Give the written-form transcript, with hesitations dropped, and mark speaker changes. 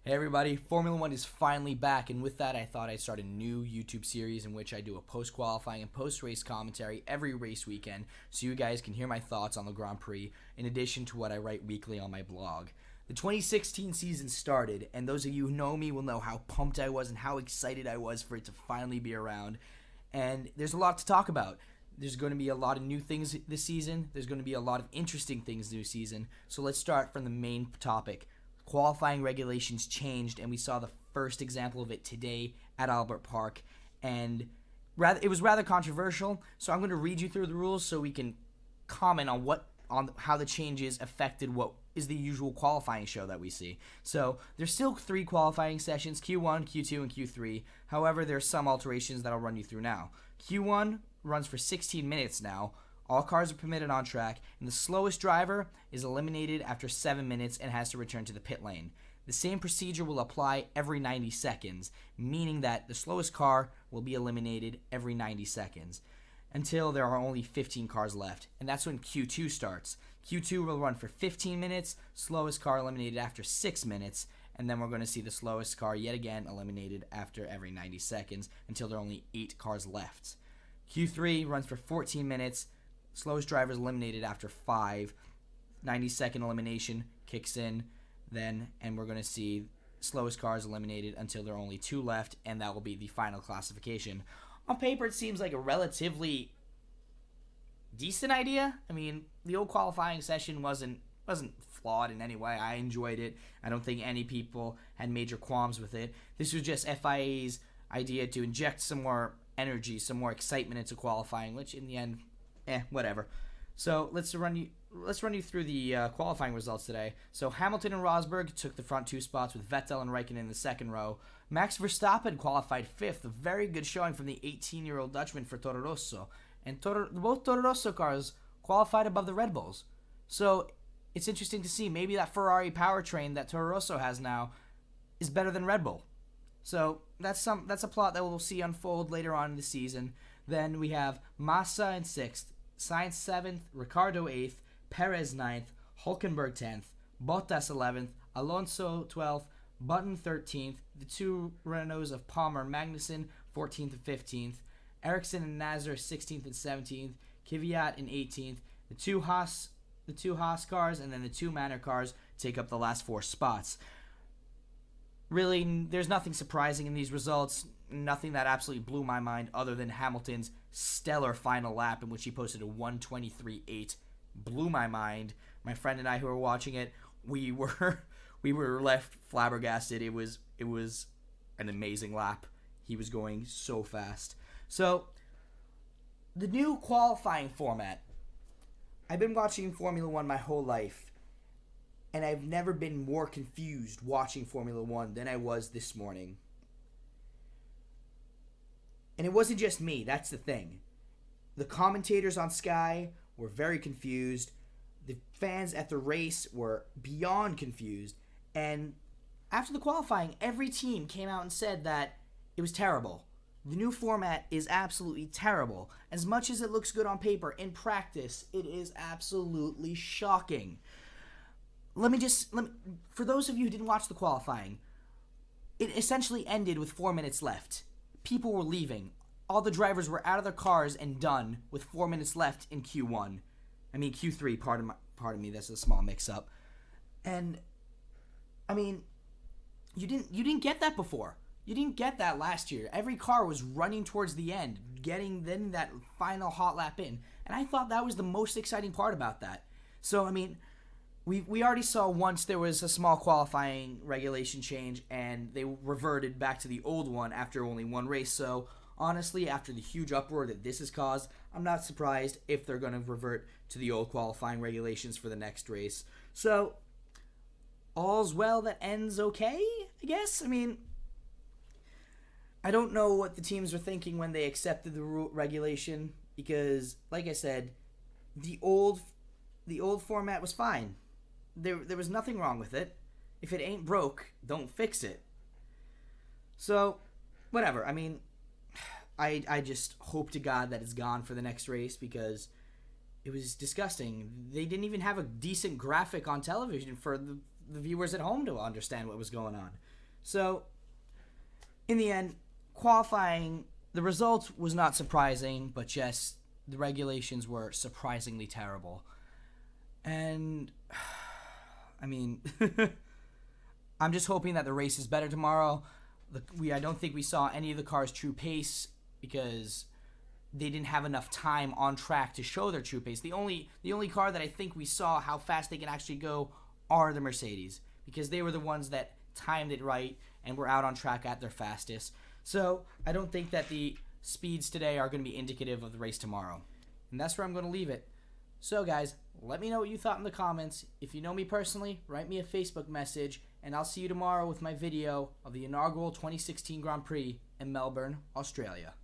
Speaker 1: Hey everybody, Formula One is finally back, and with that, I thought I'd start a new YouTube series in which I do a post-qualifying and post-race commentary every race weekend so you guys can hear my thoughts on the Grand Prix in addition to what I write weekly on my blog. The 2016 season started, and those of you who know me will know how pumped I was and how excited I was for it to finally be around. And there's a lot to talk about. There's going to be a lot of new things this season. There's going to be a lot of interesting things this season. So let's start from the main topic. Qualifying regulations changed, and we saw the first example of it today at Albert Park, and it was rather controversial. So I'm going to read you through the rules so we can comment on how the changes affected what is the usual qualifying show that we see. So there's still 3 qualifying sessions: Q1, Q2, and Q3. However, there's some alterations that I'll run you through now. Q1 runs for 16 minutes now. All cars are permitted on track, and the slowest driver is eliminated after 7 minutes and has to return to the pit lane. The same procedure will apply every 90 seconds, meaning that the slowest car will be eliminated every 90 seconds until there are only 15 cars left, and that's when Q2 starts. Q2 will run for 15 minutes, slowest car eliminated after 6 minutes, and then we're going to see the slowest car yet again eliminated after every 90 seconds until there are only 8 cars left. Q3 runs for 14 minutes. Slowest driver is eliminated after 5. 90-second elimination kicks in then, and we're going to see slowest cars eliminated until there are only 2 left, and that will be the final classification. On paper, it seems like a relatively decent idea. I mean, the old qualifying session wasn't flawed in any way. I enjoyed it. I don't think any people had major qualms with it. This was just FIA's idea to inject some more energy, some more excitement into qualifying, which in the end, whatever. So let's run you through the qualifying results today. So Hamilton and Rosberg took the front 2 spots with Vettel and Raikkonen in the second row. Max Verstappen qualified 5th, a very good showing from the 18-year-old Dutchman for Toro Rosso. And both Toro Rosso cars qualified above the Red Bulls. So it's interesting to see maybe that Ferrari powertrain that Toro Rosso has now is better than Red Bull. So that's a plot that we'll see unfold later on in the season. Then we have Massa in 6th, Sainz 7th, Ricciardo 8th, Perez 9th, Hülkenberg 10th, Bottas 11th, Alonso 12th, Button 13th, the 2 Renaults of Palmer and Magnussen 14th and 15th, Ericsson and Nasser 16th and 17th, Kvyat in 18th, the two Haas cars, and then the 2 Manor cars take up the last 4 spots. Really, there's nothing surprising in these results, nothing that absolutely blew my mind other than Hamilton's stellar final lap in which he posted a 1:23.8. Blew my mind. My friend and I who were watching it, we were left flabbergasted. It was an amazing lap. He was going so fast. So, the new qualifying format. I've been watching Formula One my whole life, and I've never been more confused watching Formula One than I was this morning. And it wasn't just me, that's the thing. The commentators on Sky were very confused. The fans at the race were beyond confused. And after the qualifying, every team came out and said that it was terrible. The new format is absolutely terrible. As much as it looks good on paper, in practice, it is absolutely shocking. For those of you who didn't watch the qualifying, it essentially ended with 4 minutes left. People were leaving. All the drivers were out of their cars and done with 4 minutes left in Q1. I mean Q3, pardon me, that's a small mix-up. And, I mean, you didn't get that before. You didn't get that last year. Every car was running towards the end, getting then that final hot lap in. And I thought that was the most exciting part about that. So, I mean, we already saw once there was a small qualifying regulation change, and they reverted back to the old one after only 1 race. So, honestly, after the huge uproar that this has caused, I'm not surprised if they're going to revert to the old qualifying regulations for the next race. So, all's well that ends okay, I guess? I mean, I don't know what the teams were thinking when they accepted the regulation, because, like I said, the old format was fine. There was nothing wrong with it. If it ain't broke, don't fix it. So, whatever. I mean, I just hope to God that it's gone for the next race, because it was disgusting. They didn't even have a decent graphic on television for the viewers at home to understand what was going on. So, in the end, qualifying, the result was not surprising, but just the regulations were surprisingly terrible. And, I mean, I'm just hoping that the race is better tomorrow. I don't think we saw any of the cars' true pace because they didn't have enough time on track to show their true pace. The only car that I think we saw how fast they can actually go are the Mercedes, because they were the ones that timed it right and were out on track at their fastest. So I don't think that the speeds today are going to be indicative of the race tomorrow. And that's where I'm going to leave it. So guys, let me know what you thought in the comments. If you know me personally, write me a Facebook message, and I'll see you tomorrow with my video of the inaugural 2016 Grand Prix in Melbourne, Australia.